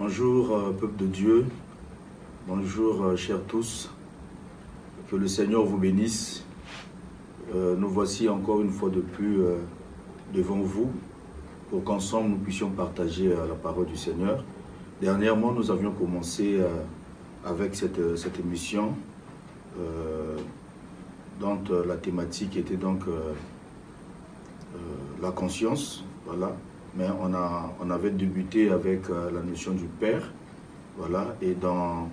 Bonjour peuple de Dieu, bonjour chers tous, que le Seigneur vous bénisse. Nous voici encore une fois de plus devant vous pour qu'ensemble nous puissions partager la parole du Seigneur. Dernièrement, nous avions commencé avec cette émission dont la thématique était donc la conscience, voilà. Mais on avait débuté avec la notion du Père, voilà, et dans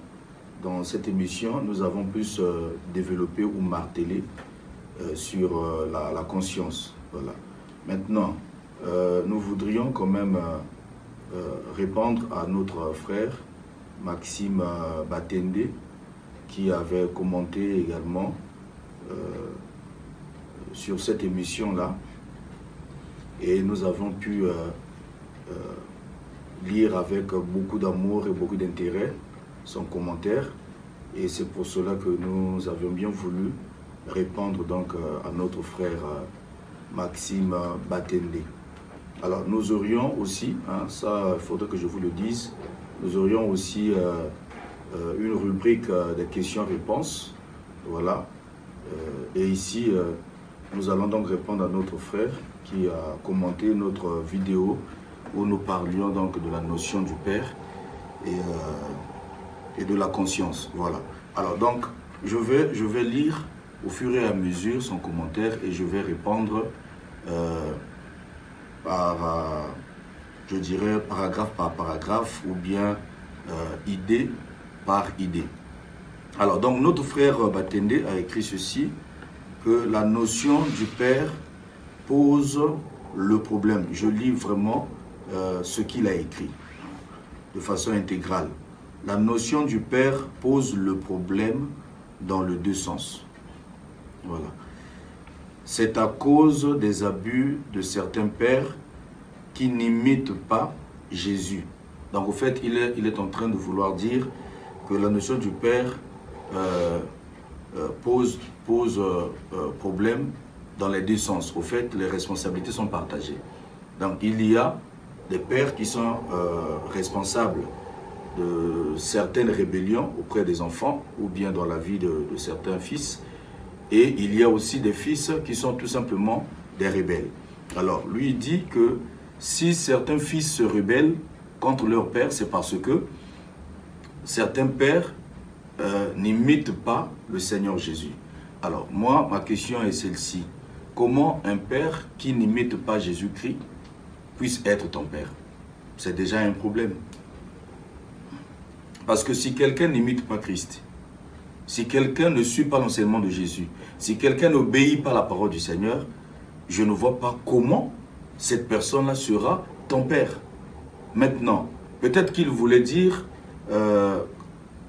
cette émission, nous avons plus développé ou martelé sur la conscience, voilà. Maintenant, nous voudrions quand même répondre à notre frère Maxime Batende, qui avait commenté également sur cette émission-là. Et nous avons pu lire avec beaucoup d'amour et beaucoup d'intérêt son commentaire. Et c'est pour cela que nous avions bien voulu répondre donc à notre frère Maxime Batende. Alors nous aurions aussi, hein, ça il faudrait que je vous le dise, nous aurions aussi une rubrique des questions-réponses. Voilà. Et ici, nous allons donc répondre à notre frère qui a commenté notre vidéo où nous parlions donc de la notion du Père et de la conscience. Voilà. Alors donc, je vais lire au fur et à mesure son commentaire et je vais répondre je dirais, paragraphe par paragraphe ou bien idée par idée. Alors donc, notre frère Batende a écrit ceci, que la notion du Père pose le problème. Je lis vraiment ce qu'il a écrit de façon intégrale. La notion du Père pose le problème dans les deux sens. Voilà. C'est à cause des abus de certains pères qui n'imitent pas Jésus. Donc, au fait, il est en train de vouloir dire que la notion du Père pose problème dans les deux sens. Au fait, les responsabilités sont partagées. Donc, il y a des pères qui sont responsables de certaines rébellions auprès des enfants ou bien dans la vie de certains fils. Et il y a aussi des fils qui sont tout simplement des rebelles. Alors, lui, il dit que si certains fils se rebellent contre leur père, c'est parce que certains pères n'imitent pas le Seigneur Jésus. Alors, moi, ma question est celle-ci. Comment un père qui n'imite pas Jésus-Christ puisse être ton père? C'est déjà un problème. Parce que si quelqu'un n'imite pas Christ, si quelqu'un ne suit pas l'enseignement de Jésus, si quelqu'un n'obéit pas à la parole du Seigneur, je ne vois pas comment cette personne-là sera ton père. Maintenant, peut-être qu'il voulait dire,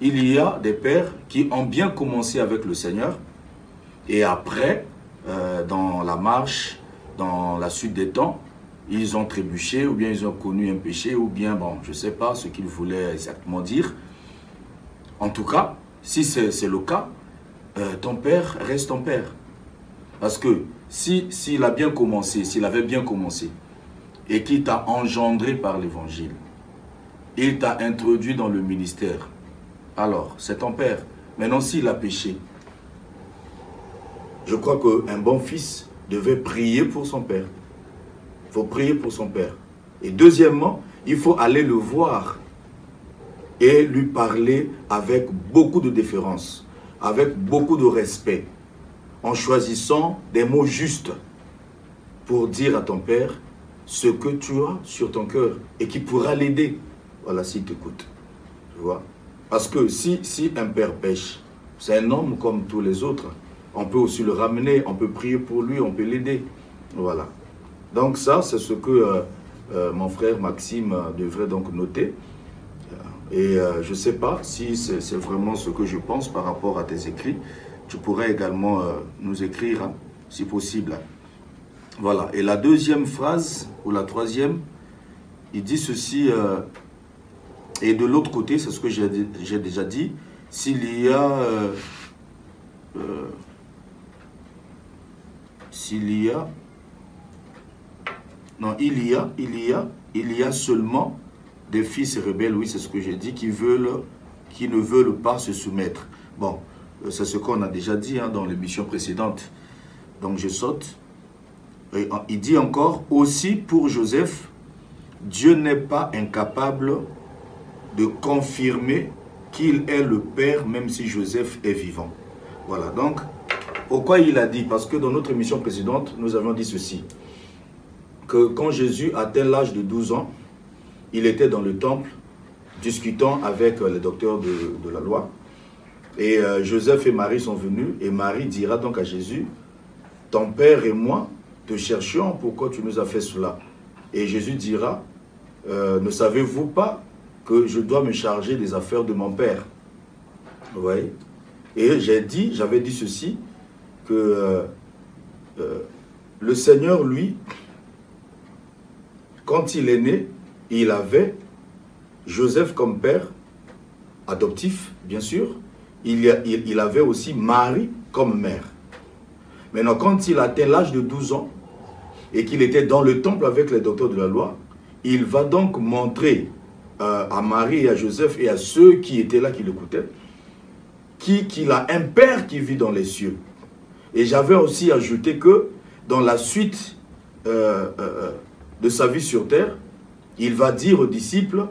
il y a des pères qui ont bien commencé avec le Seigneur et après, dans la marche, dans la suite des temps, ils ont trébuché ou bien ils ont connu un péché ou bien, bon, je ne sais pas ce qu'il voulait exactement dire. En tout cas, si c'est le cas, ton père reste ton père. Parce que s'il a bien commencé, s'il avait bien commencé et qu'il t'a engendré par l'évangile, il t'a introduit dans le ministère, alors c'est ton père. Maintenant, s'il a péché, je crois qu'un bon fils devait prier pour son père. Il faut prier pour son père. Et deuxièmement, il faut aller le voir et lui parler avec beaucoup de déférence, avec beaucoup de respect, en choisissant des mots justes pour dire à ton père ce que tu as sur ton cœur et qui pourra l'aider. Voilà, s'il t'écoute. Tu vois? Parce que si un père pêche, c'est un homme comme tous les autres. On peut aussi le ramener, on peut prier pour lui, on peut l'aider. Voilà. Donc ça, c'est ce que mon frère Maxime devrait donc noter. Et je ne sais pas si c'est vraiment ce que je pense par rapport à tes écrits. Tu pourrais également nous écrire, hein, si possible. Voilà. Et la deuxième phrase, ou la troisième, il dit ceci, et de l'autre côté, c'est ce que j'ai déjà dit, s'il y a... Non, il y a seulement des fils rebelles, oui, c'est ce que j'ai dit, qui ne veulent pas se soumettre. Bon, c'est ce qu'on a déjà dit dans l'émission précédente. Donc je saute. Et il dit encore, aussi pour Joseph, Dieu n'est pas incapable de confirmer qu'il est le Père, même si Joseph est vivant. Voilà, donc, pourquoi il a dit? Parce que dans notre émission précédente, nous avions dit ceci, que quand Jésus atteint l'âge de 12 ans, il était dans le temple, discutant avec les docteurs de la loi, et Joseph et Marie sont venus, et Marie dira donc à Jésus, « Ton père et moi te cherchions, pourquoi tu nous as fait cela ?» Et Jésus dira, « Ne savez-vous pas que je dois me charger des affaires de mon père ?» Vous voyez? Et j'avais dit ceci, que le Seigneur, lui, quand il est né, il avait Joseph comme père adoptif, bien sûr. Il avait aussi Marie comme mère. Maintenant, quand il atteint l'âge de 12 ans et qu'il était dans le temple avec les docteurs de la loi, il va donc montrer à Marie et à Joseph et à ceux qui étaient là, qui l'écoutaient, qu'il a un père qui vit dans les cieux. Et j'avais aussi ajouté que dans la suite de sa vie sur terre, il va dire aux disciples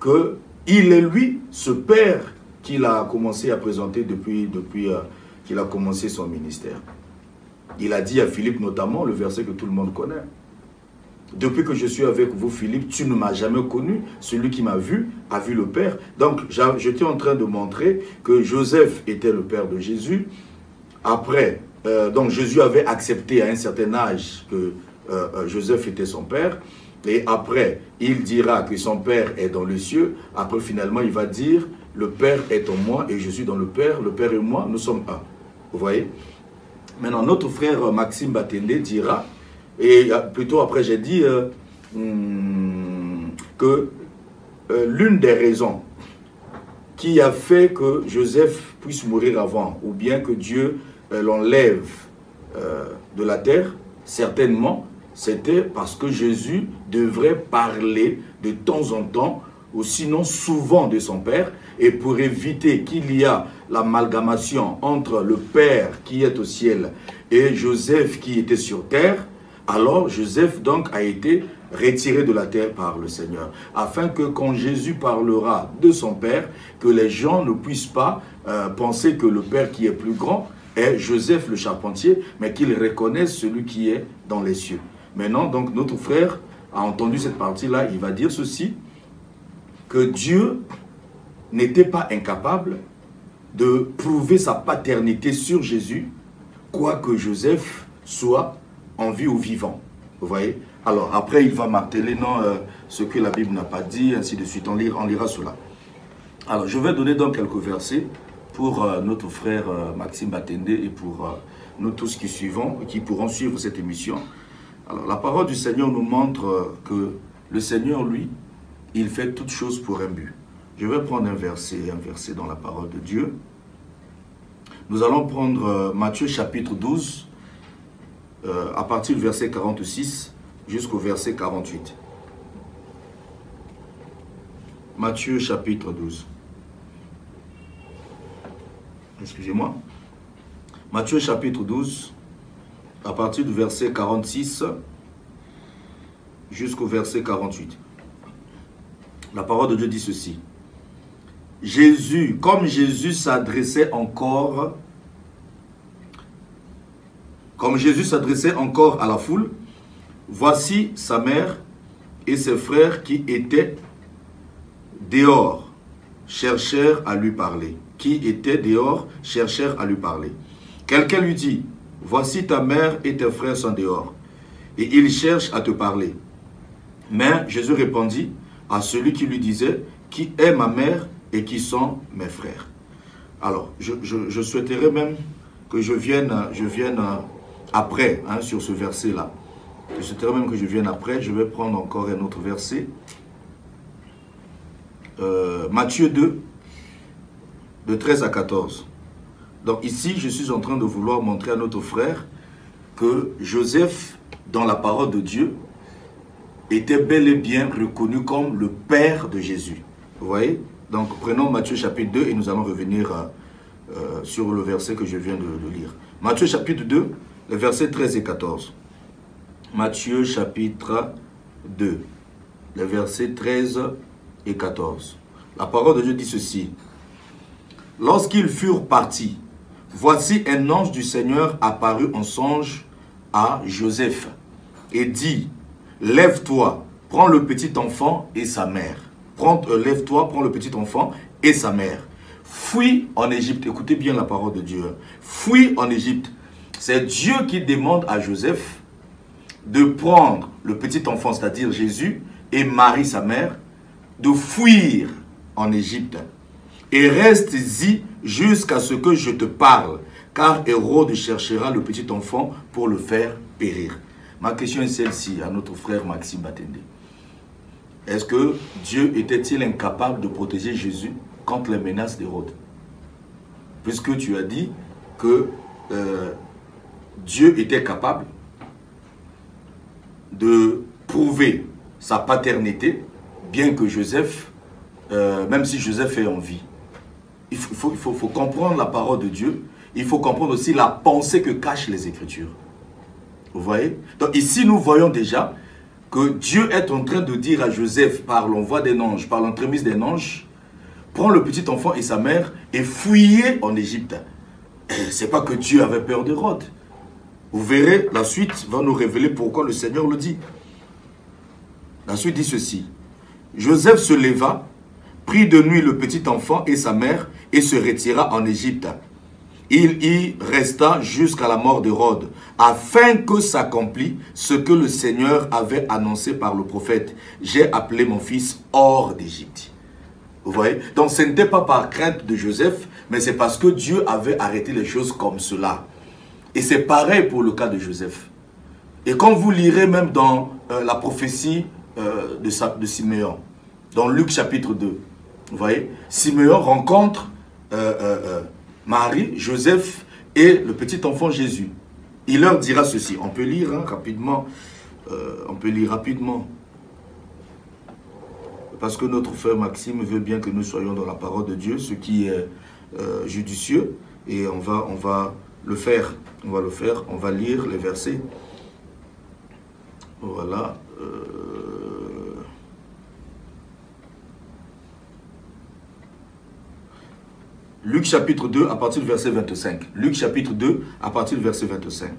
qu'il est lui, ce père qu'il a commencé à présenter depuis qu'il a commencé son ministère. Il a dit à Philippe notamment, le verset que tout le monde connaît, « Depuis que je suis avec vous, Philippe, tu ne m'as jamais connu. Celui qui m'a vu a vu le Père. » Donc, j'étais en train de montrer que Joseph était le père de Jésus. Après, donc Jésus avait accepté à un certain âge que Joseph était son père. Et après, il dira que son père est dans les cieux. Après, finalement, il va dire, le Père est en moi et je suis dans le Père et moi, nous sommes un. Vous voyez? Maintenant, notre frère Maxime Batende dira, et plutôt après j'ai dit que l'une des raisons qui a fait que Joseph puisse mourir avant, ou bien que Dieu l'enlève de la terre, certainement, c'était parce que Jésus devrait parler de temps en temps, ou sinon souvent de son Père, et pour éviter qu'il y a l'amalgamation entre le Père qui est au ciel et Joseph qui était sur terre, alors Joseph donc a été retiré de la terre par le Seigneur, afin que quand Jésus parlera de son Père, que les gens ne puissent pas penser que le Père qui est plus grand est Joseph le charpentier, mais qu'ils reconnaissent celui qui est dans les cieux. Maintenant, donc, notre frère a entendu cette partie-là, il va dire ceci, que Dieu n'était pas incapable de prouver sa paternité sur Jésus, quoique Joseph soit en vie ou vivant. Vous voyez? Alors, après, il va marteler, non, ce que la Bible n'a pas dit, ainsi de suite. On lira cela. Alors, je vais donner donc quelques versets pour notre frère Maxime Batende et pour nous tous qui pourront suivre cette émission. Alors, la parole du Seigneur nous montre que le Seigneur, lui, il fait toutes choses pour un but. Je vais prendre un verset dans la parole de Dieu. Nous allons prendre Matthieu chapitre 12, à partir du verset 46 jusqu'au verset 48. Matthieu chapitre 12. Excusez-moi. Matthieu chapitre 12, à partir du verset 46 jusqu'au verset 48. La parole de Dieu dit ceci. Comme Jésus s'adressait encore à la foule, voici sa mère et ses frères qui étaient dehors, cherchèrent à lui parler. Quelqu'un lui dit, voici ta mère et tes frères sont dehors, et ils cherchent à te parler. Mais Jésus répondit à celui qui lui disait, qui est ma mère et qui sont mes frères. Alors, je souhaiterais même que je vienne après, sur ce verset-là. Je souhaiterais même que je vienne après. Je vais prendre encore un autre verset. Matthieu 2, de 13 à 14. Donc ici, je suis en train de vouloir montrer à notre frère que Joseph, dans la parole de Dieu, était bel et bien reconnu comme le père de Jésus. Vous voyez? Donc prenons Matthieu chapitre 2 et nous allons revenir sur le verset que je viens de lire. Matthieu chapitre 2, les versets 13 et 14. Matthieu chapitre 2, les versets 13 et 14. La parole de Dieu dit ceci. Lorsqu'ils furent partis, voici un ange du Seigneur apparut en songe à Joseph et dit, lève-toi, prends le petit enfant et sa mère. Lève-toi, prends le petit enfant et sa mère. Fuis en Égypte. Écoutez bien la parole de Dieu. Fuis en Égypte. C'est Dieu qui demande à Joseph de prendre le petit enfant, c'est-à-dire Jésus, et Marie, sa mère, de fuir en Égypte. Et reste-y jusqu'à ce que je te parle, car Hérode cherchera le petit enfant pour le faire périr. Ma question est celle-ci à notre frère Maxime Batende. Est-ce que Dieu était-il incapable de protéger Jésus contre les menaces d'Hérode? Puisque tu as dit que Dieu était capable de prouver sa paternité, bien que Joseph, même si Joseph est en vie. Il faut comprendre la parole de Dieu. Il faut comprendre aussi la pensée que cachent les Écritures. Vous voyez? Donc ici, nous voyons déjà que Dieu est en train de dire à Joseph, par l'envoi d'un ange, par l'entremise d'un ange, prends le petit enfant et sa mère et fuyez en Égypte. C'est pas que Dieu avait peur d'Hérode. Vous verrez, la suite va nous révéler pourquoi le Seigneur le dit. La suite dit ceci. Joseph se leva, prit de nuit le petit enfant et sa mère et se retira en Égypte. Il y resta jusqu'à la mort d'Hérode, afin que s'accomplisse ce que le Seigneur avait annoncé par le prophète. J'ai appelé mon fils hors d'Égypte. Vous voyez? Donc ce n'était pas par crainte de Joseph, mais c'est parce que Dieu avait arrêté les choses comme cela. Et c'est pareil pour le cas de Joseph. Et quand vous lirez même dans la prophétie de Siméon, dans Luc chapitre 2, vous voyez, Siméon rencontre Marie, Joseph et le petit enfant Jésus. Il leur dira ceci. On peut lire rapidement. On peut lire rapidement. Parce que notre frère Maxime veut bien que nous soyons dans la parole de Dieu, ce qui est judicieux. Et on va le faire. On va le faire. On va lire les versets. Voilà. Luc chapitre 2 à partir du verset 25. Luc chapitre 2 à partir du verset 25.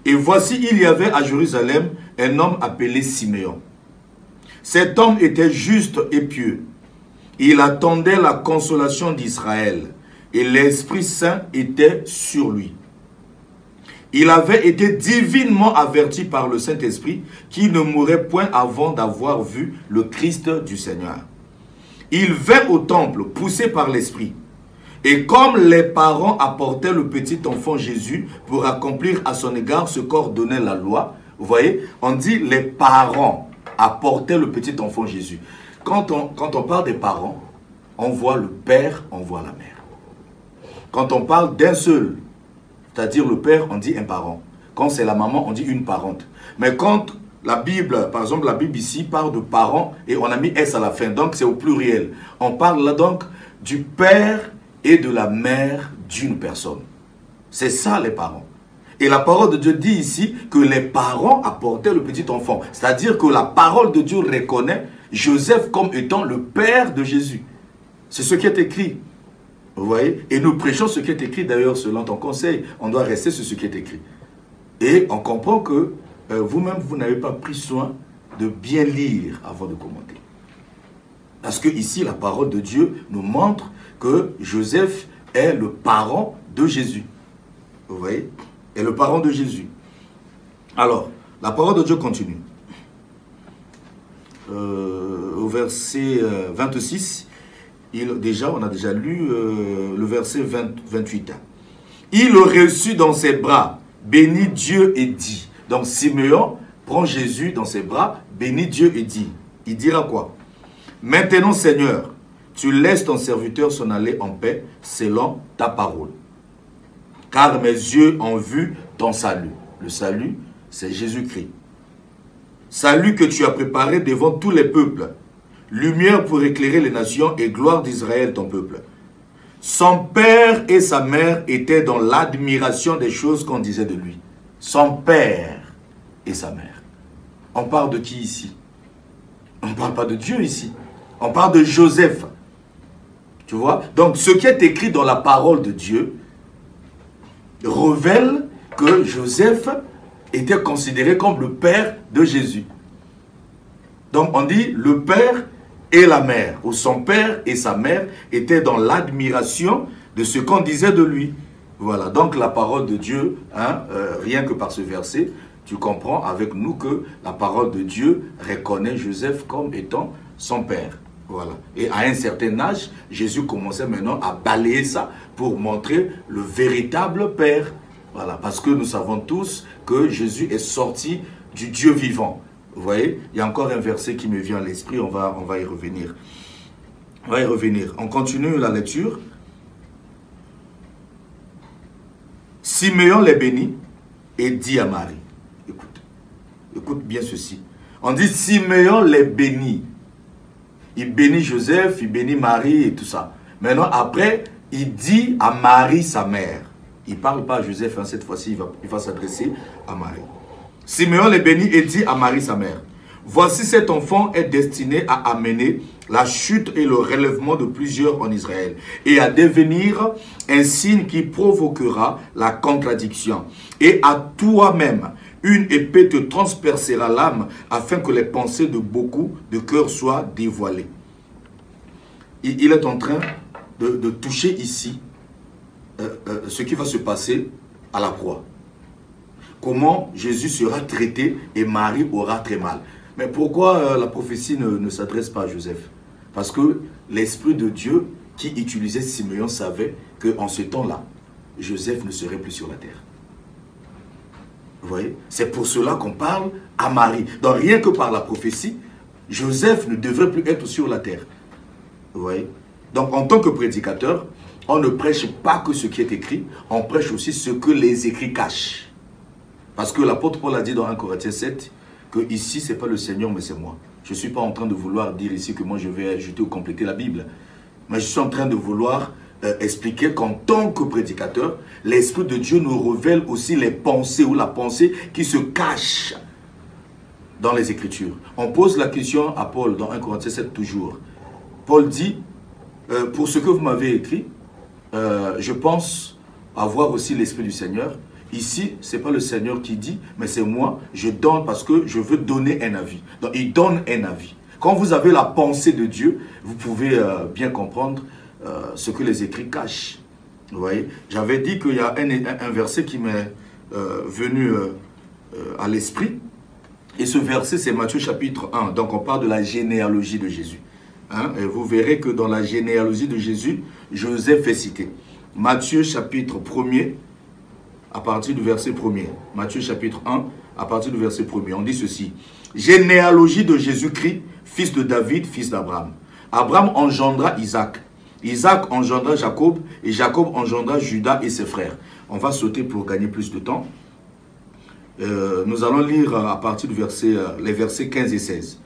Et voici, il y avait à Jérusalem un homme appelé Siméon. Cet homme était juste et pieux. Il attendait la consolation d'Israël et l'Esprit Saint était sur lui. Il avait été divinement averti par le Saint-Esprit qu'il ne mourrait point avant d'avoir vu le Christ du Seigneur. Il vint au temple poussé par l'Esprit. Et comme les parents apportaient le petit enfant Jésus pour accomplir à son égard ce qu'ordonnait la loi, vous voyez, on dit les parents apportaient le petit enfant Jésus. Quand on parle des parents, on voit le père, on voit la mère. Quand on parle d'un seul, c'est-à-dire le père, on dit un parent. Quand c'est la maman, on dit une parente. Mais quand la Bible, par exemple, la Bible ici parle de parents et on a mis S à la fin, donc c'est au pluriel. On parle là donc du père et de la mère d'une personne. C'est ça les parents. Et la parole de Dieu dit ici que les parents apportaient le petit enfant. C'est-à-dire que la parole de Dieu reconnaît Joseph comme étant le père de Jésus. C'est ce qui est écrit. Vous voyez? Et nous prêchons ce qui est écrit d'ailleurs selon ton conseil. On doit rester sur ce qui est écrit. Et on comprend que vous-même, vous n'avez pas pris soin de bien lire avant de commenter. Parce que ici, la parole de Dieu nous montre que Joseph est le parent de Jésus. Vous voyez? Est le parent de Jésus. Alors, la parole de Dieu continue. Au verset 26, on a déjà lu le verset 28. Il le reçut dans ses bras, bénit Dieu et dit. Donc Siméon prend Jésus dans ses bras, bénit Dieu et dit. Il dira quoi? Maintenant Seigneur, tu laisses ton serviteur s'en aller en paix selon ta parole. Car mes yeux ont vu ton salut. Le salut, c'est Jésus-Christ. salut que tu as préparé devant tous les peuples, lumière pour éclairer les nations et gloire d'Israël, ton peuple. Son père et sa mère étaient dans l'admiration des choses qu'on disait de lui. Son père et sa mère. On parle de qui ici? On ne parle pas de Dieu ici. On parle de Joseph. Tu vois? Donc, ce qui est écrit dans la parole de Dieu révèle que Joseph était considéré comme le père de Jésus. Donc, on dit le père et la mère, ou son père et sa mère étaient dans l'admiration de ce qu'on disait de lui. Voilà, donc la parole de Dieu, rien que par ce verset, tu comprends avec nous que la parole de Dieu reconnaît Joseph comme étant son père. Voilà. Et à un certain âge, Jésus commençait maintenant à balayer ça pour montrer le véritable père. Voilà, parce que nous savons tous que Jésus est sorti du Dieu vivant. Vous voyez, il y a encore un verset qui me vient à l'esprit, on va y revenir. On va y revenir. On continue la lecture. Simeon les bénit et dit à Marie. Écoute bien ceci. On dit Simeon les bénit. Il bénit Joseph, il bénit Marie et tout ça. Maintenant, après, il dit à Marie, sa mère. Il ne parle pas à Joseph, cette fois-ci, il va s'adresser à Marie. Simeon les bénit et dit à Marie, sa mère, voici cet enfant est destiné à amener la chute et le relèvement de plusieurs en Israël et à devenir un signe qui provoquera la contradiction. Et à toi-même, une épée te transpercera l'âme afin que les pensées de beaucoup de cœurs soient dévoilées. Il est en train de toucher ici ce qui va se passer à la croix. Comment Jésus sera traité et Marie aura très mal. Mais pourquoi la prophétie ne s'adresse pas à Joseph? Parce que l'Esprit de Dieu qui utilisait Simeon savait qu'en ce temps-là, Joseph ne serait plus sur la terre. Vous voyez? C'est pour cela qu'on parle à Marie. Donc rien que par la prophétie, Joseph ne devrait plus être sur la terre. Vous voyez? Donc en tant que prédicateur, on ne prêche pas que ce qui est écrit, on prêche aussi ce que les écrits cachent. Parce que l'apôtre Paul a dit dans 1 Corinthiens 7 que ici, ce n'est pas le Seigneur, mais c'est moi. Je ne suis pas en train de vouloir dire ici que moi je vais ajouter ou compléter la Bible. Mais je suis en train de vouloir expliquer qu'en tant que prédicateur, l'Esprit de Dieu nous révèle aussi les pensées ou la pensée qui se cache dans les Écritures. On pose la question à Paul dans 1 Corinthiens 7 toujours. Paul dit, pour ce que vous m'avez écrit, je pense avoir aussi l'Esprit du Seigneur. Ici, ce n'est pas le Seigneur qui dit, mais c'est moi, je donne parce que je veux donner un avis. Donc, il donne un avis. Quand vous avez la pensée de Dieu, vous pouvez bien comprendre ce que les écrits cachent. Vous voyez? J'avais dit qu'il y a un verset qui m'est venu à l'esprit. Et ce verset, c'est Matthieu chapitre 1. Donc, on parle de la généalogie de Jésus. Et vous verrez que dans la généalogie de Jésus, Joseph est cité. Matthieu chapitre 1er, à partir du verset 1er. Matthieu chapitre 1, à partir du verset 1er. On dit ceci. Généalogie de Jésus-Christ, fils de David, fils d'Abraham. Abraham engendra Isaac. Isaac engendra Jacob, et Jacob engendra Judas et ses frères. On va sauter pour gagner plus de temps. Nous allons lire à partir du les versets 15 et 16.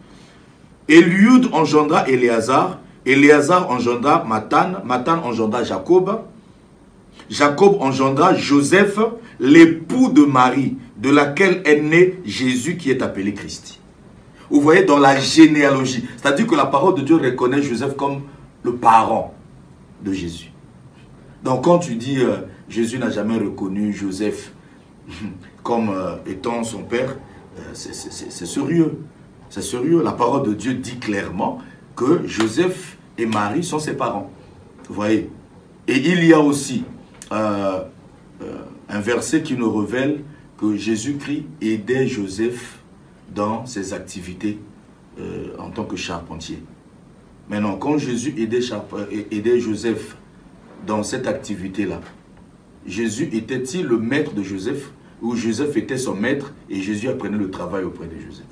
Eliud engendra Éléazar, Éléazar engendra Mathan, Mathan engendra Jacob, Jacob engendra Joseph, l'époux de Marie, de laquelle est né Jésus qui est appelé Christ. Vous voyez, dans la généalogie, c'est-à-dire que la parole de Dieu reconnaît Joseph comme le parent de Jésus. Donc quand tu dis Jésus n'a jamais reconnu Joseph comme étant son père, c'est sérieux. C'est sérieux. La parole de Dieu dit clairement que Joseph et Marie sont ses parents. Vous voyez. Et il y a aussi un verset qui nous révèle que Jésus-Christ aidait Joseph dans ses activités en tant que charpentier. Maintenant, quand Jésus aidait Joseph dans cette activité-là, Jésus était-il le maître de Joseph ou Joseph était son maître et Jésus apprenait le travail auprès de Joseph?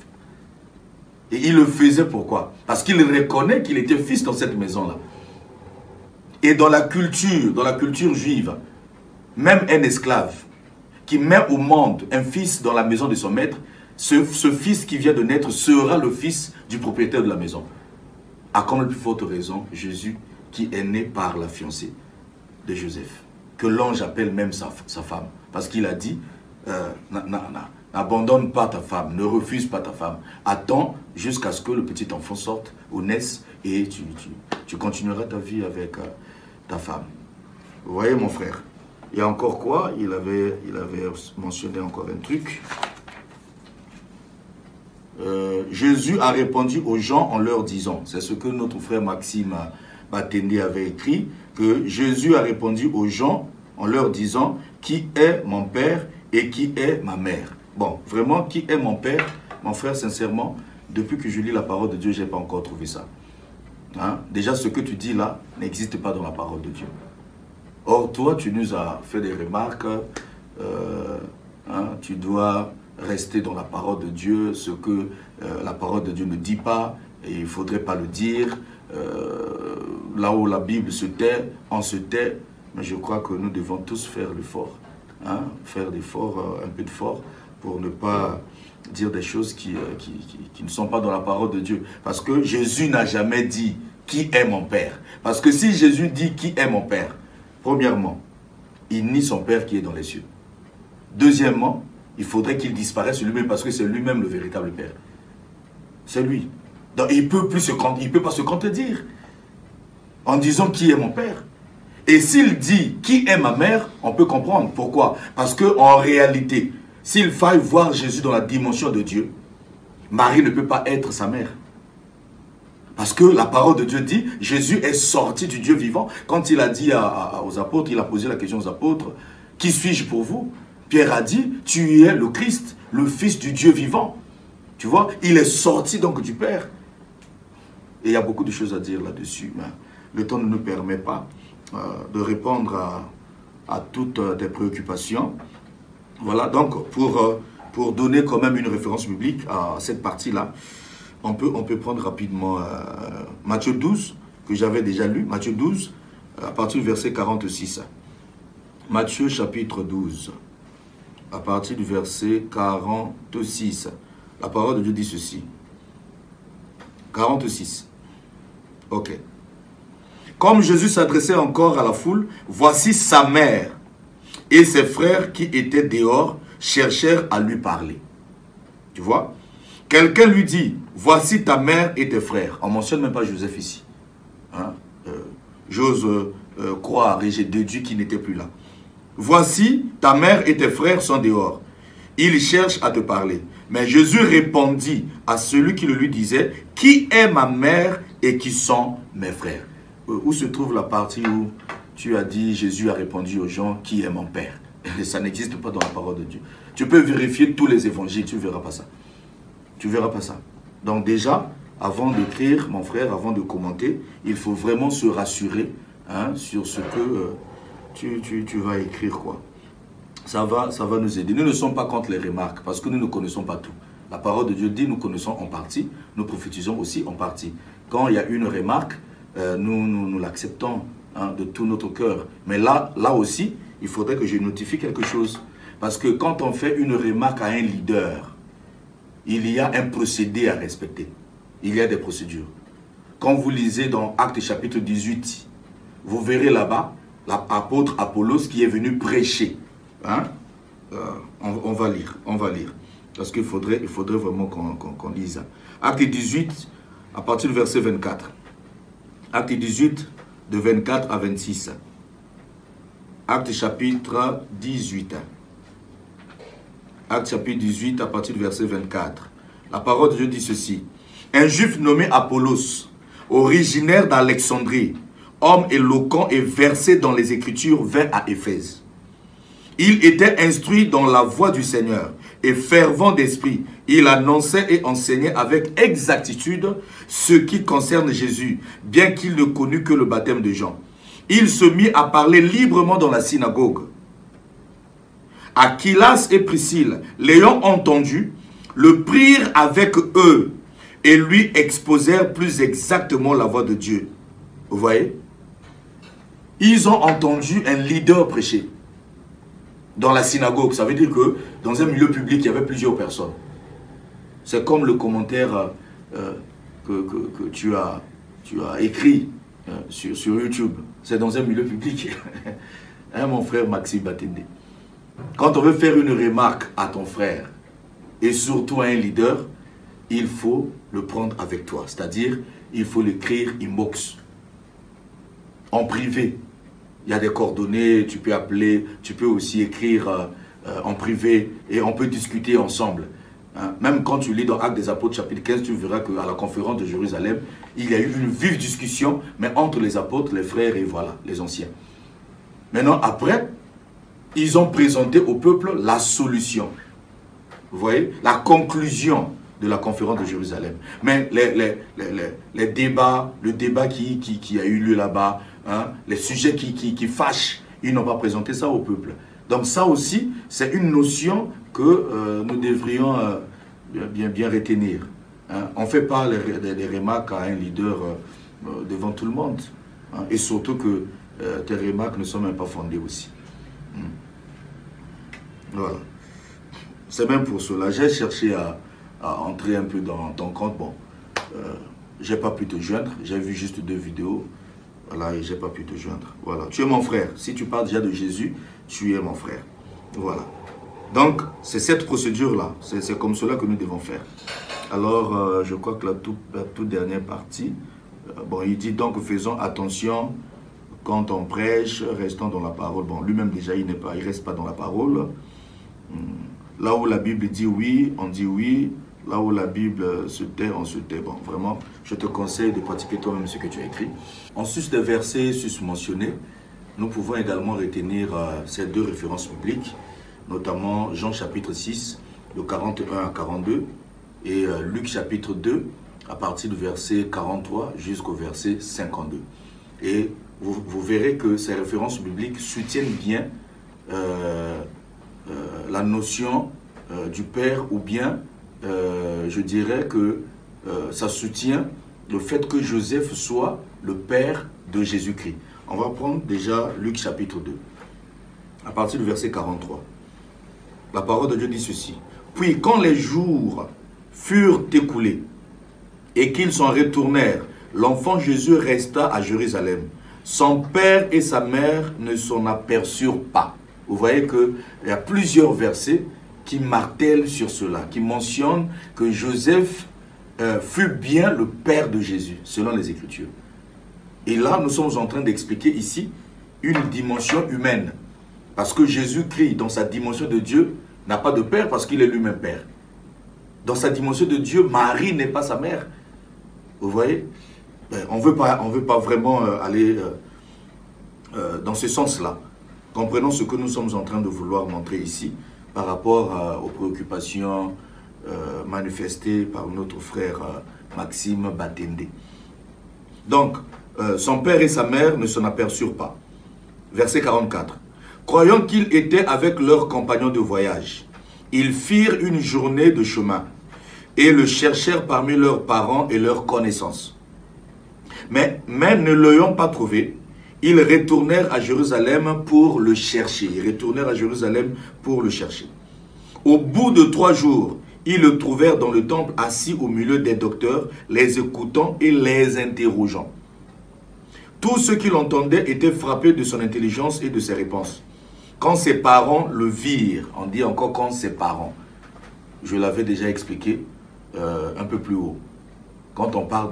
Et il le faisait pourquoi? Parce qu'il reconnaît qu'il était fils dans cette maison-là. Et dans la culture juive, même un esclave qui met au monde un fils dans la maison de son maître, ce fils qui vient de naître sera le fils du propriétaire de la maison. À comme la plus forte raison, Jésus qui est né par la fiancée de Joseph, que l'ange appelle même sa femme, parce qu'il a dit, n'abandonne pas ta femme, ne refuse pas ta femme, attends jusqu'à ce que le petit enfant sorte ou naisse et tu continueras ta vie avec ta femme. Vous voyez mon frère, il y a encore quoi? Il avait mentionné encore un truc. Jésus a répondu aux gens en leur disant, c'est ce que notre frère Maxime Batendi avait écrit, que Jésus a répondu aux gens en leur disant, qui est mon père et qui est ma mère? Bon, vraiment, qui est mon père? Mon frère, sincèrement, depuis que je lis la parole de Dieu, je n'ai pas encore trouvé ça. Hein? Déjà, ce que tu dis là n'existe pas dans la parole de Dieu. Or, toi, tu nous as fait des remarques, hein, tu dois rester dans la parole de Dieu, ce que la parole de Dieu ne dit pas, et il ne faudrait pas le dire. Là où la Bible se tait, on se tait, mais je crois que nous devons tous faire l'effort, hein, faire l'effort, un peu de fort, pour ne pas dire des choses qui ne sont pas dans la parole de Dieu. Parce que Jésus n'a jamais dit qui est mon Père. Parce que si Jésus dit qui est mon Père, premièrement, il nie son Père qui est dans les cieux. Deuxièmement, il faudrait qu'il disparaisse lui-même parce que c'est lui-même le véritable Père. C'est lui. Donc il ne peut pas se contredire en disant qui est mon Père. Et s'il dit qui est ma mère, on peut comprendre. Pourquoi? Parce qu'en réalité, s'il faille voir Jésus dans la dimension de Dieu, Marie ne peut pas être sa mère. Parce que la parole de Dieu dit, Jésus est sorti du Dieu vivant. Quand il a dit aux apôtres, il a posé la question aux apôtres, qui suis-je pour vous? Pierre a dit, tu es le Christ, le Fils du Dieu vivant. Tu vois, il est sorti donc du Père. Et il y a beaucoup de choses à dire là-dessus, mais le temps ne nous permet pas de répondre à toutes tes préoccupations. Voilà, donc pour donner quand même une référence biblique à cette partie-là, on peut prendre rapidement Matthieu 12, que j'avais déjà lu, Matthieu 12, à partir du verset 46. Matthieu chapitre 12, à partir du verset 46. La parole de Dieu dit ceci. 46. Ok. Comme Jésus s'adressait encore à la foule, voici sa mère et ses frères qui étaient dehors cherchèrent à lui parler. Tu vois? Quelqu'un lui dit, voici ta mère et tes frères. On ne mentionne même pas Joseph ici. Hein? J'ose croire et j'ai déduit qu'il n'était plus là. Voici ta mère et tes frères sont dehors. Ils cherchent à te parler. Mais Jésus répondit à celui qui le lui disait, qui est ma mère et qui sont mes frères? Où se trouve la partie où tu as dit, Jésus a répondu aux gens, qui est mon père? Et ça n'existe pas dans la parole de Dieu. Tu peux vérifier tous les évangiles, tu ne verras pas ça. Tu ne verras pas ça. Donc déjà, avant d'écrire, mon frère, avant de commenter, il faut vraiment se rassurer hein, sur ce que tu vas écrire, quoi. Ça va nous aider. Nous ne sommes pas contre les remarques parce que nous ne connaissons pas tout. La parole de Dieu dit, nous connaissons en partie, nous prophétisons aussi en partie. Quand il y a une remarque, nous l'acceptons hein, de tout notre cœur. Mais là aussi, il faudrait que je notifie quelque chose. Parce que quand on fait une remarque à un leader, il y a un procédé à respecter. Il y a des procédures. Quand vous lisez dans Actes chapitre 18, vous verrez là-bas l'apôtre Apollos qui est venu prêcher. Hein? On va lire. Parce qu'il faudrait vraiment qu'on lise. Acte 18, à partir du verset 24. Acte 18, de 24 à 26. Acte chapitre 18. Acte chapitre 18, à partir du verset 24. La parole de Dieu dit ceci. Un juif nommé Apollos, originaire d'Alexandrie, homme éloquent et versé dans les Écritures, vint à Éphèse. Il était instruit dans la voie du Seigneur et fervent d'esprit. Il annonçait et enseignait avec exactitude ce qui concerne Jésus, bien qu'il ne connût que le baptême de Jean. Il se mit à parler librement dans la synagogue. Aquilas et Priscille, l'ayant entendu, le prirent avec eux et lui exposèrent plus exactement la voie de Dieu. Vous voyez? Ils ont entendu un leader prêcher. Dans la synagogue, ça veut dire que dans un milieu public, il y avait plusieurs personnes. C'est comme le commentaire que tu as écrit sur YouTube. C'est dans un milieu public. Hein, mon frère Maxime Batende. Quand on veut faire une remarque à ton frère, et surtout à un leader, il faut le prendre avec toi. C'est-à-dire, il faut l'écrire inbox. En privé. Il y a des coordonnées, tu peux appeler, tu peux aussi écrire en privé et on peut discuter ensemble. Hein? Même quand tu lis dans Actes des Apôtres chapitre 15, tu verras qu'à la conférence de Jérusalem, il y a eu une vive discussion, mais entre les apôtres, les frères et voilà, les anciens. Maintenant, après, ils ont présenté au peuple la solution. Vous voyez, la conclusion de la conférence de Jérusalem. Mais les débats, le débat qui a eu lieu là-bas, hein, les sujets qui fâchent, ils n'ont pas présenté ça au peuple. Donc ça aussi, c'est une notion que nous devrions bien retenir. Hein. On ne fait pas des remarques à un leader devant tout le monde. Hein, et surtout que tes remarques ne sont même pas fondées aussi. Voilà. C'est même pour cela. J'ai cherché à entrer un peu dans ton compte. Bon, j'ai pas pu te joindre. J'ai vu juste 2 vidéos. Voilà, et j'ai pas pu te joindre. Voilà. Tu es mon frère. Si tu parles déjà de Jésus, tu es mon frère. Voilà. Donc, c'est cette procédure-là. C'est comme cela que nous devons faire. Alors, je crois que la toute dernière partie, bon, il dit donc, faisons attention quand on prêche, restons dans la parole. Bon, lui-même déjà, il reste pas dans la parole. Là où la Bible dit oui, on dit oui. Là où la Bible se tait, on se tait. Bon, vraiment, je te conseille de pratiquer toi-même ce que tu as écrit. En sus des versets susmentionnés, nous pouvons également retenir ces 2 références bibliques, notamment Jean chapitre 6, de 41 à 42, et Luc chapitre 2, à partir du verset 43 jusqu'au verset 52. Et vous verrez que ces références bibliques soutiennent bien la notion du Père, ou bien je dirais que ça soutient le fait que Joseph soit le père de Jésus-Christ. On va prendre déjà Luc chapitre 2, à partir du verset 43. La parole de Dieu dit ceci. Puis quand les jours furent écoulés et qu'ils s'en retournèrent, l'enfant Jésus resta à Jérusalem. Son père et sa mère ne s'en aperçurent pas. Vous voyez qu'il y a plusieurs versets qui martèlent sur cela, qui mentionnent que Joseph fut bien le père de Jésus, selon les Écritures. Et là, nous sommes en train d'expliquer ici une dimension humaine. Parce que Jésus-Christ, dans sa dimension de Dieu, n'a pas de père parce qu'il est lui-même père. Dans sa dimension de Dieu, Marie n'est pas sa mère. Vous voyez? On veut pas vraiment aller dans ce sens-là. Comprenons ce que nous sommes en train de vouloir montrer ici par rapport aux préoccupations manifestées par notre frère Maxime Batende. Donc, son père et sa mère ne s'en aperçurent pas. Verset 44. Croyant qu'ils étaient avec leurs compagnons de voyage, ils firent une journée de chemin et le cherchèrent parmi leurs parents et leurs connaissances. Mais ne l'ayant pas trouvé, ils retournèrent à Jérusalem pour le chercher. Ils retournèrent à Jérusalem pour le chercher. Au bout de 3 jours, ils le trouvèrent dans le temple assis au milieu des docteurs, les écoutant et les interrogeant. Tous ceux qui l'entendaient étaient frappés de son intelligence et de ses réponses. Quand ses parents le virent, on dit encore quand ses parents, je l'avais déjà expliqué un peu plus haut. Quand on parle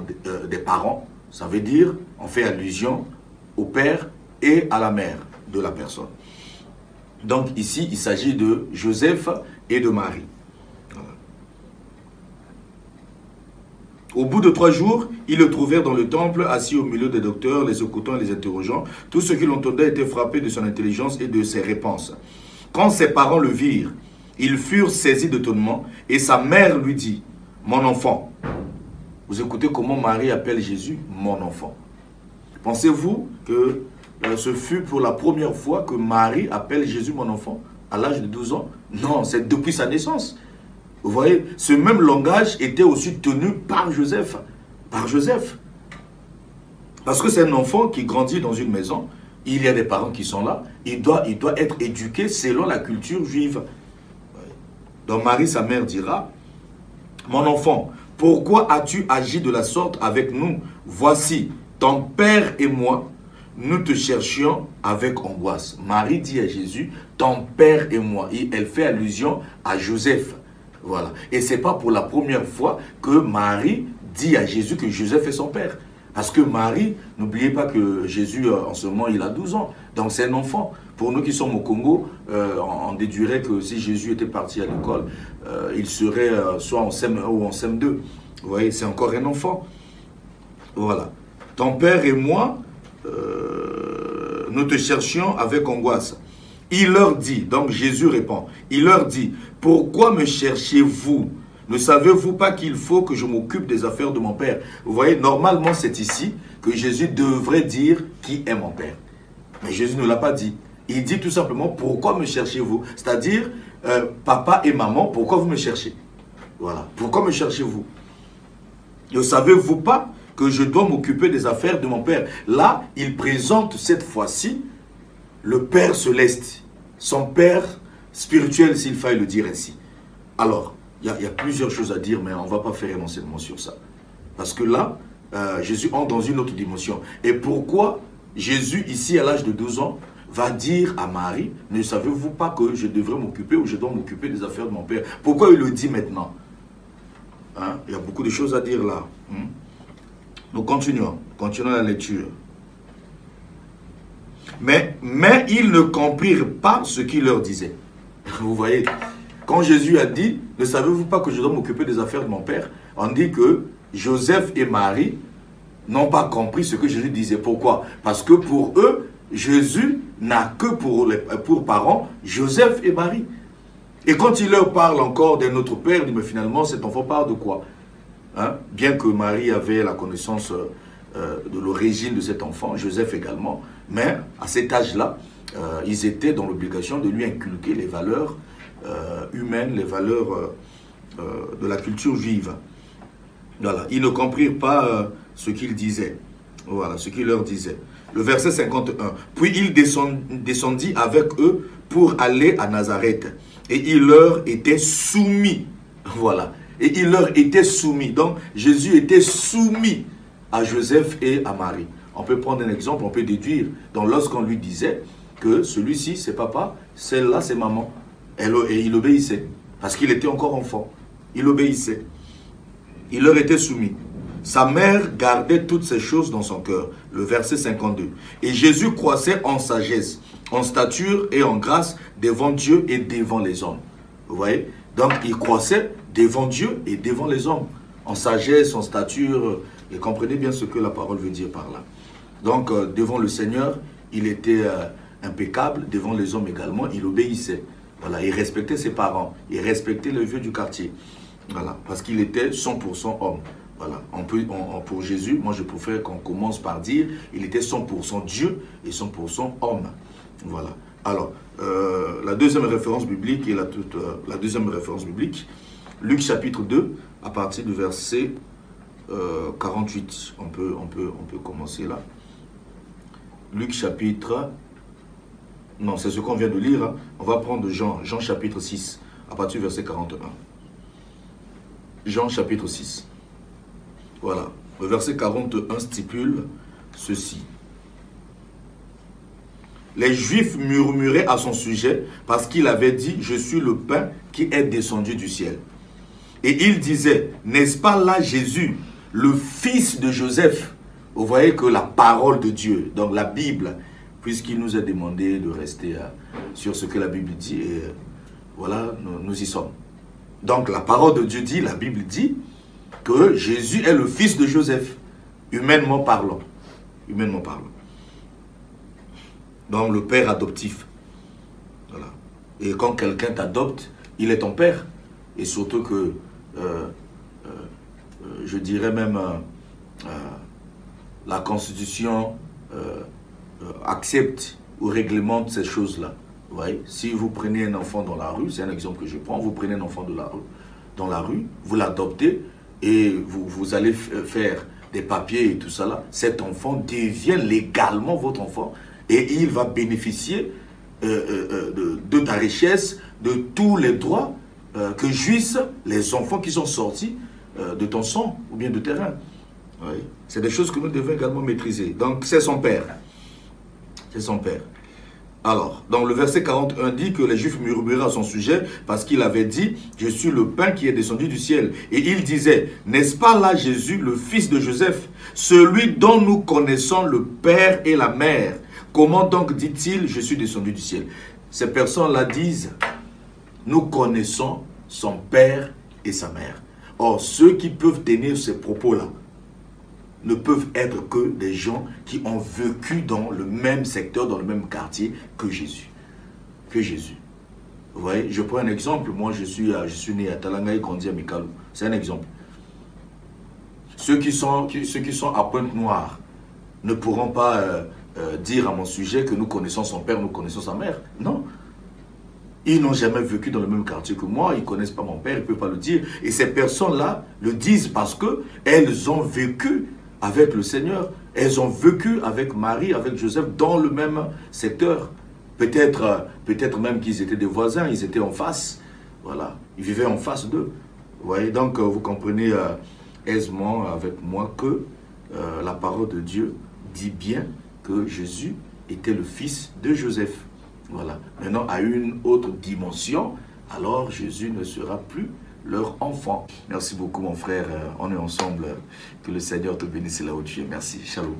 des parents, ça veut dire, on fait allusion au père et à la mère de la personne. Donc ici, il s'agit de Joseph et de Marie. Voilà. Au bout de 3 jours, ils le trouvèrent dans le temple, assis au milieu des docteurs, les écoutant et les interrogeant. Tous ceux qui l'entendaient étaient frappés de son intelligence et de ses réponses. Quand ses parents le virent, ils furent saisis d'étonnement et sa mère lui dit, « Mon enfant ». Vous écoutez comment Marie appelle Jésus « mon enfant ». Pensez-vous que ce fut pour la première fois que Marie appelle Jésus « mon enfant » à l'âge de 12 ans? Non, c'est depuis sa naissance. Vous voyez, ce même langage était aussi tenu par Joseph. Par Joseph. Parce que c'est un enfant qui grandit dans une maison. Il y a des parents qui sont là. Il doit être éduqué selon la culture juive. Donc Marie, sa mère, dira mon enfant, pourquoi as-tu agi de la sorte avec nous? Voici, ton père et moi, nous te cherchions avec angoisse. Marie dit à Jésus, ton père et moi. Et elle fait allusion à Joseph. Voilà. Et ce n'est pas pour la première fois que Marie dit à Jésus que Joseph est son père. Parce que Marie, n'oubliez pas que Jésus, en ce moment, il a 12 ans. Donc c'est un enfant. Pour nous qui sommes au Congo, on déduirait que si Jésus était parti à l'école, il serait soit en CM1 ou en CM2. Vous voyez, c'est encore un enfant. Voilà. Ton père et moi, nous te cherchions avec angoisse. Il leur dit, donc Jésus répond, il leur dit, pourquoi me cherchez-vous? Ne savez-vous pas qu'il faut que je m'occupe des affaires de mon père? Vous voyez, normalement c'est ici que Jésus devrait dire qui est mon père. Mais Jésus ne l'a pas dit. Il dit tout simplement, pourquoi me cherchez-vous? C'est-à-dire, papa et maman, pourquoi vous me cherchez? Voilà, pourquoi me cherchez-vous? Ne savez-vous pas que je dois m'occuper des affaires de mon père? Là, il présente cette fois-ci le Père céleste, son Père spirituel, s'il faille le dire ainsi. Alors, il y a plusieurs choses à dire, mais on ne va pas faire un enseignement sur ça. Parce que là, Jésus entre dans une autre dimension. Et pourquoi Jésus, ici, à l'âge de 12 ans, va dire à Marie, ne savez-vous pas que je devrais m'occuper ou je dois m'occuper des affaires de mon père? Pourquoi il le dit maintenant? Hein? Il y a beaucoup de choses à dire là. Nous continuons la lecture. Mais ils ne comprirent pas ce qu'il leur disait. Vous voyez, quand Jésus a dit, ne savez-vous pas que je dois m'occuper des affaires de mon père? On dit que Joseph et Marie n'ont pas compris ce que Jésus disait. Pourquoi? Parce que pour eux, Jésus n'a que pour parents Joseph et Marie. Et quand il leur parle encore d'un autre père, il dit, mais finalement, cet enfant parle de quoi? Hein? Bien que Marie avait la connaissance de l'origine de cet enfant, Joseph également, mais à cet âge-là, ils étaient dans l'obligation de lui inculquer les valeurs humaines, les valeurs de la culture juive. Voilà, ils ne comprirent pas ce qu'il disait. Voilà, ce qu'il leur disait. Le verset 51. Puis il descendit avec eux pour aller à Nazareth. Et il leur était soumis. Voilà. Et il leur était soumis. Donc, Jésus était soumis à Joseph et à Marie. On peut prendre un exemple, on peut déduire. Donc, lorsqu'on lui disait que celui-ci, c'est papa, celle-là, c'est maman. Et il obéissait. Parce qu'il était encore enfant. Il obéissait. Il leur était soumis. Sa mère gardait toutes ces choses dans son cœur. Le verset 52. Et Jésus croissait en sagesse, en stature et en grâce devant Dieu et devant les hommes. Vous voyez? Donc, il croissait devant Dieu et devant les hommes. En sagesse, en stature. Et comprenez bien ce que la parole veut dire par là. Donc, devant le Seigneur, il était impeccable. Devant les hommes également, il obéissait. Voilà, il respectait ses parents. Il respectait le vieux du quartier. Voilà, parce qu'il était 100% homme. Voilà, pour Jésus, moi je préfère qu'on commence par dire il était 100% Dieu et 100% homme. Voilà. Alors, la deuxième référence biblique, la deuxième référence biblique, Luc chapitre 2, à partir du verset 48. On peut commencer là. Luc chapitre... Non, c'est ce qu'on vient de lire. Hein. On va prendre Jean chapitre 6, à partir du verset 41. Jean chapitre 6. Voilà. Le verset 41 stipule ceci. Les Juifs murmuraient à son sujet parce qu'il avait dit « Je suis le pain qui est descendu du ciel ». Et il disait « N'est-ce pas là Jésus, le fils de Joseph ?» Vous voyez que la parole de Dieu, donc la Bible, puisqu'il nous a demandé de rester sur ce que la Bible dit, et voilà, nous y sommes. Donc la parole de Dieu dit, la Bible dit, que Jésus est le fils de Joseph, humainement parlant. Humainement parlant. Donc le père adoptif. Voilà. Et quand quelqu'un t'adopte, il est ton père. Et surtout que, je dirais même, la Constitution accepte ou réglemente ces choses-là. Vous voyez, si vous prenez un enfant dans la rue, c'est un exemple que je prends, vous prenez un enfant dans la rue, vous l'adoptez et vous allez faire des papiers et tout ça là, cet enfant devient légalement votre enfant et il va bénéficier de ta richesse, de tous les droits que jouissent les enfants qui sont sortis de ton sang ou bien de tes reins. Oui. C'est des choses que nous devons également maîtriser. Donc, c'est son père. C'est son père. Alors, dans le verset 41 dit que les Juifs murmuraient à son sujet parce qu'il avait dit « Je suis le pain qui est descendu du ciel ». Et il disait « N'est-ce pas là Jésus, le fils de Joseph, celui dont nous connaissons le père et la mère? Comment donc dit-il « Je suis descendu du ciel » ?» Ces personnes-là disent « Nous connaissons son père et sa mère ». Or, ceux qui peuvent tenir ces propos-là ne peuvent être que des gens qui ont vécu dans le même secteur, dans le même quartier que Jésus. Vous voyez, je prends un exemple. Moi, je suis né à Talanga et grandi à Mikalou. C'est un exemple. Ceux qui sont à Pointe-Noire ne pourront pas dire à mon sujet que nous connaissons son père, nous connaissons sa mère. Non. Ils n'ont jamais vécu dans le même quartier que moi, ils ne connaissent pas mon père, ils ne peuvent pas le dire. Et ces personnes-là le disent parce qu'elles ont vécu avec le Seigneur. Elles ont vécu avec Marie, avec Joseph, dans le même secteur. Peut-être même qu'ils étaient des voisins, ils étaient en face. Voilà, ils vivaient en face d'eux. Vous voyez, donc vous comprenez aisément avec moi que la parole de Dieu dit bien que Jésus était le fils de Joseph. Voilà. Maintenant, à une autre dimension, alors Jésus ne sera plus leur enfant. Merci beaucoup mon frère, on est ensemble. Que le Seigneur te bénisse là où tu es. Merci. Shalom.